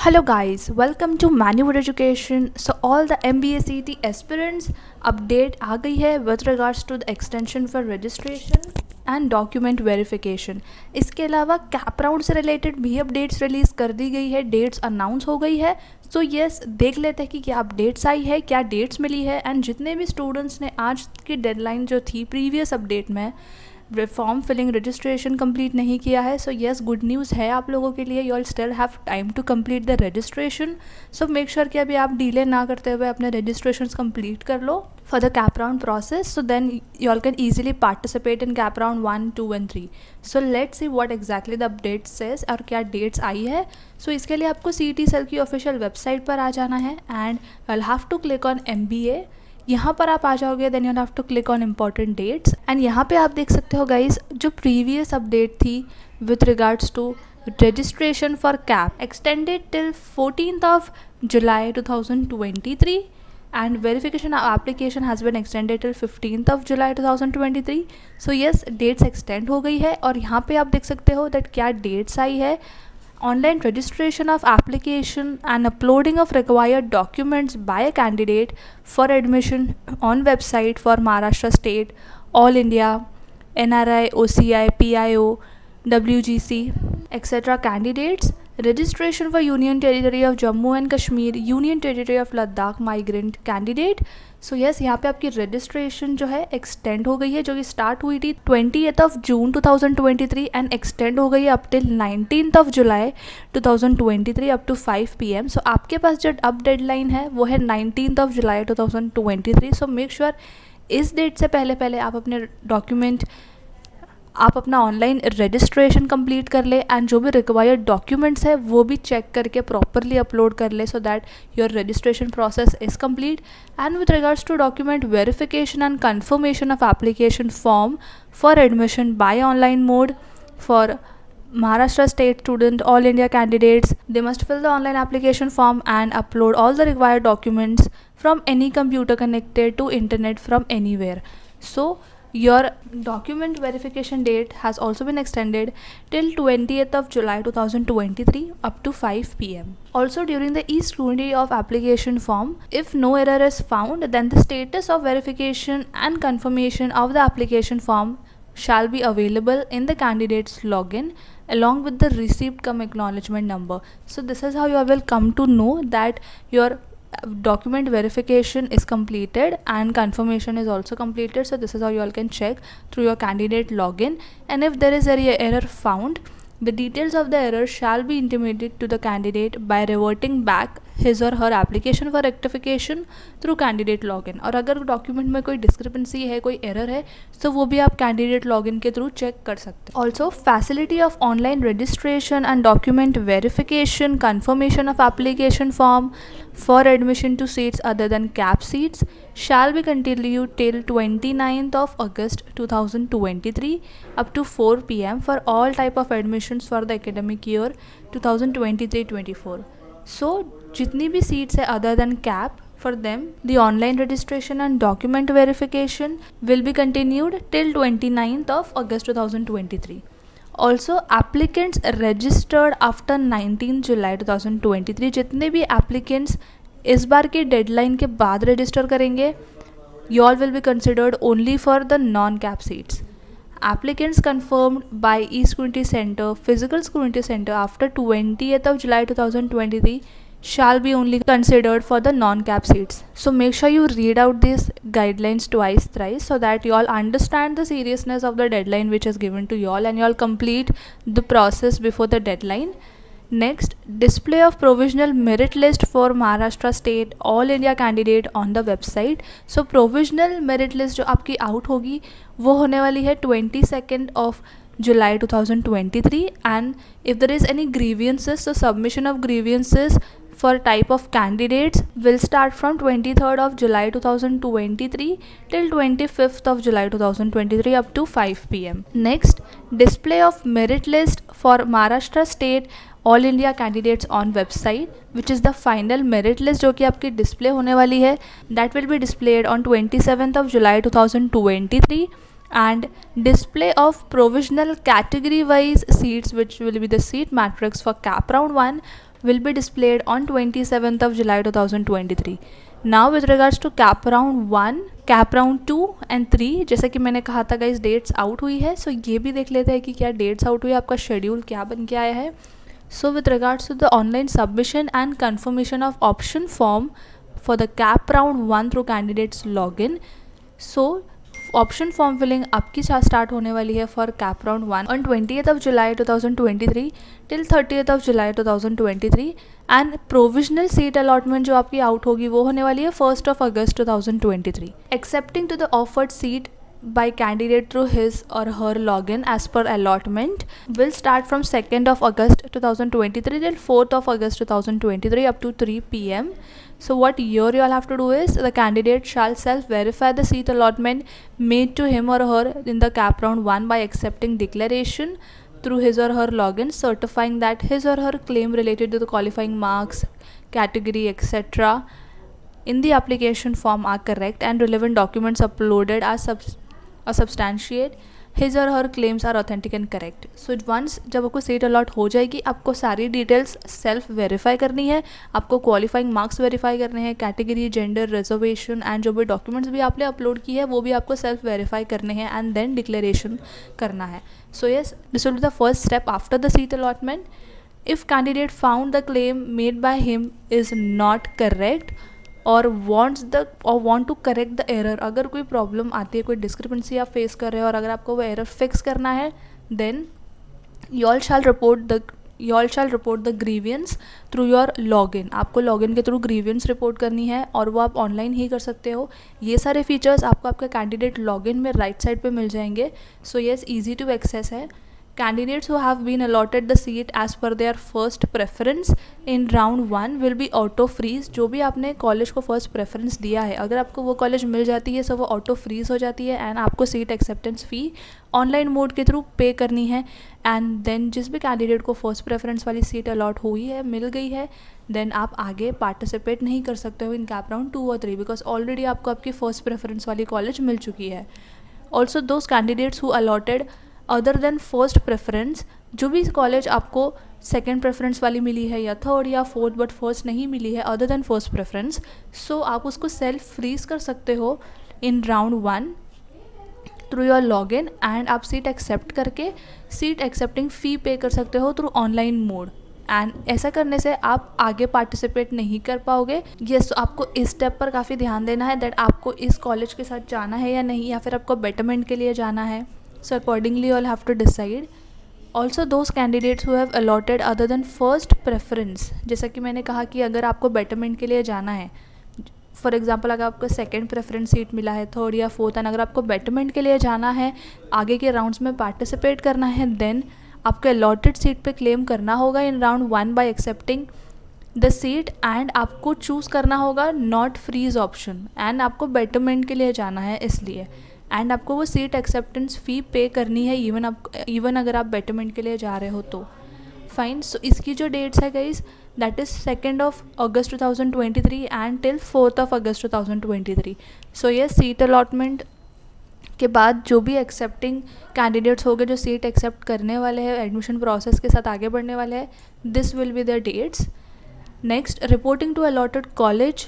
Hello guys, welcome to Manual Education. So all the MBA CT aspirants update आ गई है with regards to the extension for registration and document verification. इसके अलावा cap round से related भी updates release कर दी गई है, dates announce हो गई है. सो यस, देख लेते हैं कि क्या अपडेट्स आई है, क्या डेट्स मिली है. एंड जितने भी स्टूडेंट्स ने आज की डेडलाइन जो थी प्रीवियस अपडेट में फॉर्म फिलिंग रजिस्ट्रेशन कंप्लीट नहीं किया है, सो येस, गुड न्यूज़ है आप लोगों के लिए. You all still have time to complete the registration. So make sure कि अभी आप डिले ना करते हुए अपने रजिस्ट्रेशंस कंप्लीट कर लो for the CAP round process, so then you all can easily participate in CAP round 1, 2 and 3. So let's see what exactly the update says और क्या डेट्स आई है. सो इसके लिए आपको CET सेल की ऑफिशियल वेबसाइट पर आ जाना है and you will have to click on MBA. यहाँ पर आप आ जाओगे, then you have to click on important dates and यहाँ पे आप देख सकते हो गाइज जो प्रीवियस अपडेट थी with regards to registration for CAP extended till 14th of July 2023 and verification application has been extended till 15th of July 2023. So yes, dates extend हो गई है और यहाँ पे आप देख सकते हो दैट क्या डेट्स आई है. Online registration of application and uploading of required documents by a candidate for admission on website for Maharashtra State, All India, NRI, OCI, PIO, WGC, etc. candidates. Registration for Union Territory of Jammu and Kashmir, Union Territory of Ladakh migrant candidate. So yes, यहाँ पे आपकी registration जो है extend हो गई है, जो कि स्टार्ट हुई थी 20th of June 2023 and extend हो गई है up till 19th of July 2023 up to 5 PM. So आपके पास जो अब डेडलाइन है वो है 19th of July 2023. So make sure इस डेट से पहले आप अपने डॉक्यूमेंट आप अपना ऑनलाइन रजिस्ट्रेशन कंप्लीट कर ले एंड जो भी रिक्वायर्ड डॉक्यूमेंट्स है वो भी चेक करके प्रॉपरली अपलोड कर ले so that your registration process is complete. And with regards to document verification and confirmation of application form for admission by online mode for Maharashtra state student, all India candidates, they must fill the online application form and upload all the required documents from any computer connected to internet from anywhere. So your document verification date has also been extended till 20th of July 2023 up to 5 PM. Also during the e-scrutiny of application form, if no error is found, then the status of verification and confirmation of the application form shall be available in the candidate's login along with the receipt cum acknowledgement number. So this is how you will come to know that your document verification is completed and confirmation is also completed. So this is how you all can check through your candidate login, and if there is any error found, the details of the error shall be intimated to the candidate by reverting back his or her application for rectification through candidate login. और अगर document में कोई discrepancy है, कोई error है, तो वो भी आप कैंडिडेट लॉगिन के थ्रू चेक कर सकते हैं. Also facility of online registration and document verification confirmation of application form for admission to seats other than cap seats shall be continued till 29th of August 2023 up to 4 PM for all type of admissions for the academic year 2023-24. So जितनी भी seats है other than cap, for them the online registration and document verification will be continued till 29th of August 2023. Also applicants registered after 19 जुलाई 2023, जितने भी applicants इस बार की deadline के बाद register करेंगे, you all will be considered only for the non cap seats. Applicants confirmed by e-scrutiny center, physical scrutiny center after 20th of July 2023 shall be only considered for the non-cap seats. So make sure you read out these guidelines twice, thrice, so that you all understand the seriousness of the deadline which is given to you all and you all complete the process before the deadline. Next, display of provisional merit list for Maharashtra state all India candidate on the website. So provisional merit list जो आपकी out होगी वो होने वाली है 22nd of July 2023, and if there is any grievances, so submission of grievances for type of candidates will start from 23rd of July 2023 till 25th of July 2023 up to 5 PM. Next, display of merit list for Maharashtra state all India candidates on website which is the final merit list जो कि आपकी display होने वाली है. That will be displayed on 27th of July 2023 and display of provisional category wise seats, which will be the seat matrix for cap round 1, will be displayed on 27th of July 2023. Now with regards to cap round 1, cap round 2 and 3, जैसा कि मैंने कहा था guys dates out हुई है, सो ये भी देख लेते हैं कि क्या डेट्स आउट हुई है, आपका शेड्यूल क्या बन के आया है. So with regards to the online submission and confirmation of option form for the cap round 1 through candidates login, so option form filling आपकी स्टार्ट होने वाली है for CAP round 1 on 20th of July 2023 till 30th of July 2023 and provisional seat allotment जो आपकी out होगी वो होने वाली है 1st of August 2023. Accepting to the offered seat by candidate through his or her login as per allotment will start from 2nd of August 2023 till 4th of August 2023 up to 3 p.m. So what here you all have to do is the candidate shall self-verify the seat allotment made to him or her in the cap round 1 by accepting declaration through his or her login certifying that his or her claim related to the qualifying marks, category, etc. in the application form are correct and relevant documents uploaded are substantiate his or her claims are authentic and correct. So once जब आपको seat allot हो जाएगी आपको सारी details self verify करनी है, आपको qualifying marks verify करने हैं, कैटेगरी, जेंडर, रिजर्वेशन एंड जो भी डॉक्यूमेंट्स भी आपने अपलोड किए हैं वो भी आपको सेल्फ वेरीफाई करने हैं एंड देन डिक्लेरेशन करना है. So yes, this will be the first step after the seat allotment. If candidate found the claim made by him is not correct और want to correct the error, अगर कोई problem आती है, कोई discrepancy आप face कर रहे हो और अगर आपको वो एरर फिक्स करना है then you all shall report the grievance through your login. आपको लॉगिन के थ्रू ग्रीवियंस रिपोर्ट करनी है और वो आप ऑनलाइन ही कर सकते हो. ये सारे फीचर्स आपको आपके कैंडिडेट लॉगिन में राइट साइड पे मिल जाएंगे. So yes, easy to access है. Candidates who have been allotted the seat as per their first preference in round 1 will be auto freeze. जो भी आपने कॉलेज को फर्स्ट प्रेफरेंस दिया है अगर आपको वो कॉलेज मिल जाती है सो वो ऑटो फ्रीज हो जाती है एंड आपको सीट एक्सेप्टेंस फ़ी ऑनलाइन मोड के थ्रू पे करनी है. एंड देन जिस भी कैंडिडेट को फर्स्ट प्रेफरेंस वाली सीट अलॉट हुई है, मिल गई है, देन आप आगे पार्टिसिपेट नहीं कर सकते हो इन कैप राउंड 2 और 3 बिकॉज ऑलरेडी आपको आपकी फर्स्ट प्रेफरेंस वाली कॉलेज मिल चुकी है. Also those candidates who allotted other than first preference, जो भी कॉलेज आपको सेकेंड प्रेफरेंस वाली मिली है या थर्ड या फोर्थ बट फर्स्ट नहीं मिली है अदर देन फर्स्ट प्रेफरेंस, सो आप उसको सेल्फ फ्रीज कर सकते हो in round 1 through your login and आप सीट एक्सेप्ट करके सीट एक्सेप्टिंग फ़ी पे कर सकते हो थ्रू ऑनलाइन मोड. एंड ऐसा करने से आप आगे पार्टिसिपेट नहीं कर पाओगे. येस, आपको इस स्टेप पर काफ़ी ध्यान देना है दैट आपको इस कॉलेज के साथ जाना है या नहीं, या फिर आपको बेटरमेंट के लिए जाना है. So accordingly you all have to decide. Also those candidates who have allotted other than first preference, जैसा कि मैंने कहा कि अगर आपको betterment के लिए जाना है, फॉर एग्जांपल अगर आपको सेकंड प्रेफरेंस सीट मिला है, थर्ड या फोर्थ, एंड अगर आपको betterment के लिए जाना है, आगे के राउंड्स में पार्टिसिपेट करना है, देन आपको अलॉटेड सीट पे क्लेम करना होगा in round 1 bye accepting the seat and आपको चूज़ करना होगा नॉट फ्रीज ऑप्शन एंड आपको betterment के लिए जाना है इसलिए. एंड आपको वो सीट एक्सेप्टेंस फ़ी पे करनी है इवन अगर आप बेटरमेंट के लिए जा रहे हो तो फाइन. सो इसकी जो डेट्स है guys that is 2nd of August 2023 and till 4th of August 2023. सो ये सीट अलॉटमेंट के बाद जो भी एक्सेप्टिंग कैंडिडेट्स हो गए जो सीट एक्सेप्ट करने वाले हैं, एडमिशन प्रोसेस के साथ आगे बढ़ने वाले हैं, this will be the dates. Next, reporting to allotted college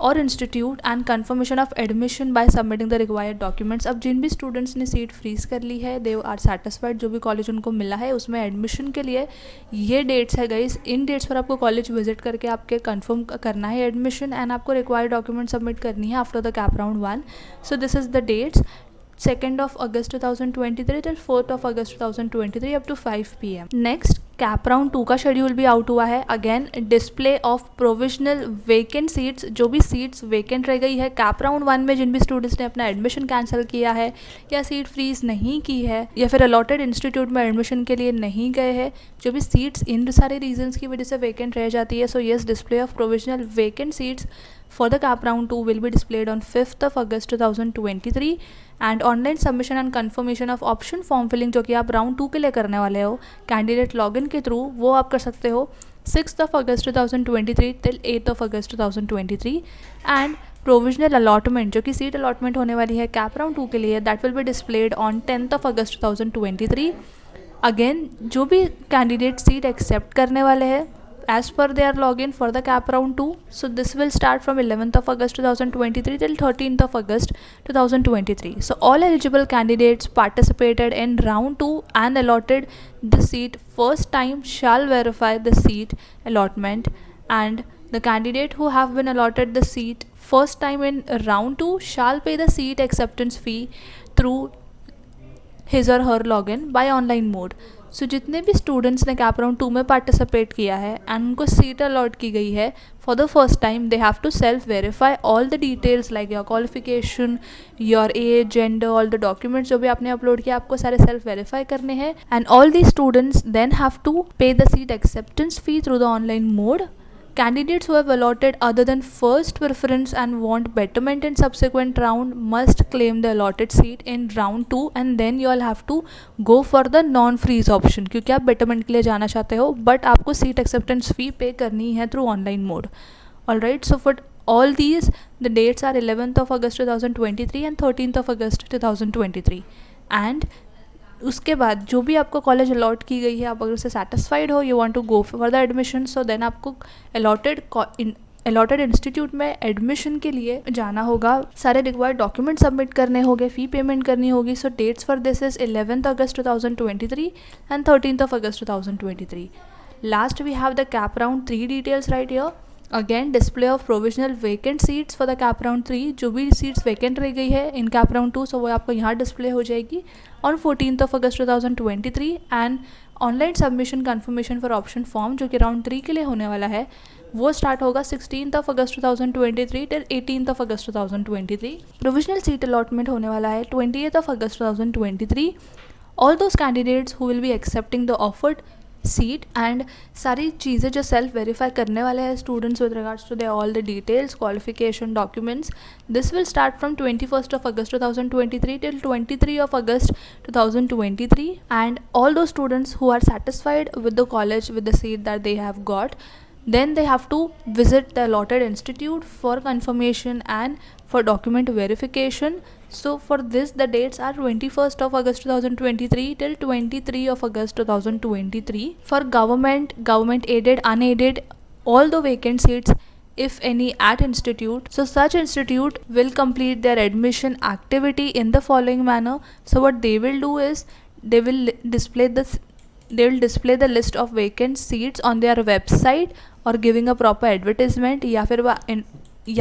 और institute and confirmation of admission by submitting the required documents. अब जिन भी स्टूडेंट्स ने सीट फ्रीज कर ली है दे आर सेटिस्फाइड, जो भी कॉलेज उनको मिला है उसमें एडमिशन के लिए ये डेट्स है गाइस. इन डेट्स पर आपको कॉलेज विजिट करके आपके कंफर्म करना है एडमिशन एंड आपको रिक्वायर्ड डॉक्यूमेंट सबमिट करनी है after the CAP round 1. So this is the dates 2nd of August 2023 till 4th of August 2023 up to 5 p.m. Next, cap round 2 का शेड्यूल भी out हुआ है. Again display of provisional vacant seats, जो भी seats vacant रह गई है cap round 1 में, जिन भी स्टूडेंट्स ने अपना एडमिशन कैंसिल किया है या सीट फ्रीज नहीं की है या फिर अलॉटेड इंस्टीट्यूट में एडमिशन के लिए नहीं गए हैं, जो भी सीट्स इन सारे रीजन्स की वजह से वेकेंट रह जाती है. So yes, display of provisional vacant seats for the cap round 2 will be displayed on 5th of August 2023 and online submission and confirmation of option form filling जो कि आप राउंड 2 के लिए करने वाले हो कैंडिडेट लॉगिन के थ्रू, वो आप कर सकते हो 6th of August 2023 till 8th of August 2023. And provisional allotment जो कि सीट अलॉटमेंट होने वाली है कैप राउंड 2 के लिए, that will be displayed on 10th of August 2023 again जो भी कैंडिडेट सीट एक्सेप्ट करने वाले हैं as per their login for the cap round 2, so this will start from 11th of August 2023 till 13th of August 2023. So all eligible candidates participated in round 2 and allotted the seat first time shall verify the seat allotment, and the candidate who have been allotted the seat first time in round 2 shall pay the seat acceptance fee through his or her login by online mode. सो जितने भी students ने cap round 2 में participate किया है and उनको seat allot की गई है for the first time, they have to self verify all the details like your qualification, your age, gender, all the documents जो भी आपने अपलोड किया आपको सारे सेल्फ वेरीफाई करने हैं, and all the students then have to pay the seat acceptance fee through the online mode. Candidates who have allotted other than first preference and want betterment in subsequent round must claim the allotted seat in round 2, and then you all have to go for the non-freeze option क्योंकि आप betterment के लिए जाना चाहते हो but आपको seat acceptance fee पे करनी है through online mode. Alright, so for all these the dates are 11th of August 2023 and 13th of August 2023. And उसके बाद जो भी आपको कॉलेज अलॉट की गई है आप अगर उससे सेटिस्फाइड हो, you want to go for the admission, so then आपको अलॉटेड इंस्टीट्यूट में एडमिशन के लिए जाना होगा. सारे रिक्वायर्ड डॉक्यूमेंट सबमिट करने होंगे, फ़ी पेमेंट करनी होगी. So that's for this is 11th August 2023 and 13th of August 2023. Last we have the cap round 3 details right here. Again display of provisional vacant seats for the CAP round 3. जो भी seats vacant रह गई है इन CAP round 2 सो वो आपको यहाँ display हो जाएगी on 14th of August 2023. And online submission confirmation for option form जो कि राउंड 3 के लिए होने वाला है वो स्टार्ट होगा 16th of August 2023 till 18th of August 2023. Provisional seat allotment होने वाला है 20th of August 2023. All those candidates who will be accepting the offered seat and सारी चीज़ें जो सेल्फ वेरीफाई करने वाले हैं students with regards to the all the details, qualification, documents, this will start from 21st of August 2023 till 23 of August 2023. and all those students who are satisfied with the college with the seat that they have got, then they have to visit the allotted institute for confirmation and for document verification. So for this the dates are 21st of August 2023 till 23 of August 2023. For government aided, unaided, all the vacant seats if any at institute, so such institute will complete their admission activity in the following manner. So what they will do is they will display the list of vacant seats on their website और giving a proper advertisement, या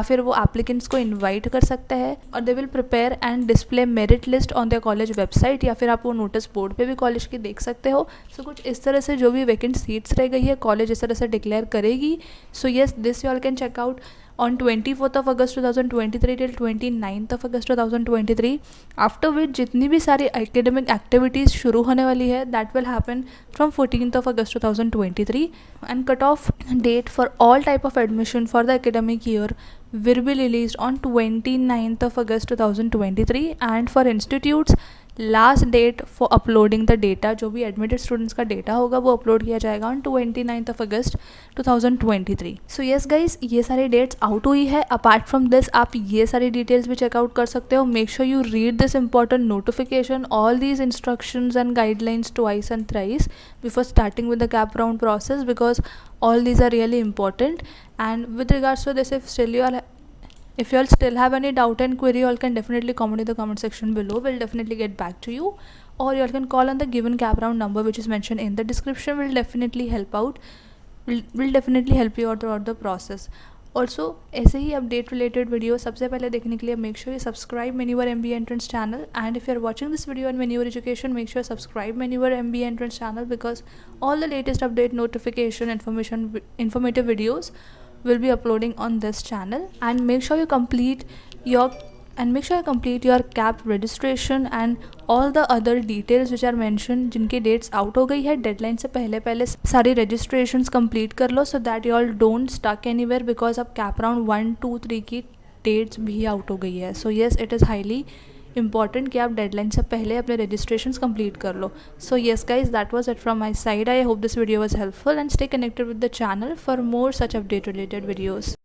फिर वो applicants को invite कर सकते हैं और they will prepare and display merit list on the college website, या फिर आप वो नोटिस बोर्ड पे भी कॉलेज की देख सकते हो. सो कुछ इस तरह से जो भी वैकेंट सीट्स रह गई है कॉलेज इस तरह से डिक्लेयर करेगी. So yes, this you all can check out on 24th of August 2023 till 29th of August 2023. After which जितनी भी सारी एकेडमिक एक्टिविटीज़ शुरू होने वाली है that will happen from 14th of August 2023. And cut off date for all type of admission for the academic year will be released on 29th of August 2023. and for institutes last date for uploading the data, जो भी admitted students का data होगा वो upload किया जाएगा on 29th of August 2023. So yes guys, ये सारी dates out हुई है. अपार्ट फ्रॉम दिस आप ये सारी डिटेल्स भी चेकआउट कर सकते हो. Make sure you read this important notification, all these instructions and guidelines twice and thrice before starting with the CAP round process, because all these are really important. And with regards to this, if you all still have any doubt and query, you all can definitely comment in the comment section below. We'll definitely get back to you, or you all can call on the given cap round number which is mentioned in the description. Will definitely help out, will definitely help you out throughout the process. Also ऐसे ही update related video सबसे पहले देखने के लिए make sure you subscribe मेन्यूवर MBA entrance channel. And if you are watching this video on मेन्यूवर education, make sure subscribe मेन्यूवर MBA entrance channel, because all the latest update, notification, informative videos will be uploading on this channel. And make sure you complete your CAP registration and all the other details which are mentioned, जिनकी dates out हो गई है. Deadline से पहले सारी registrations complete कर लो, so that you all don't stuck anywhere, because अब CAP round 1, 2, 3 की dates भी out हो गई है. So yes, it is highly important कि आप डेडलाइन से पहले अपने registrations complete कर लो. So yes guys, that was it from my side. I hope this video was helpful, and stay connected with the channel for more such update related videos.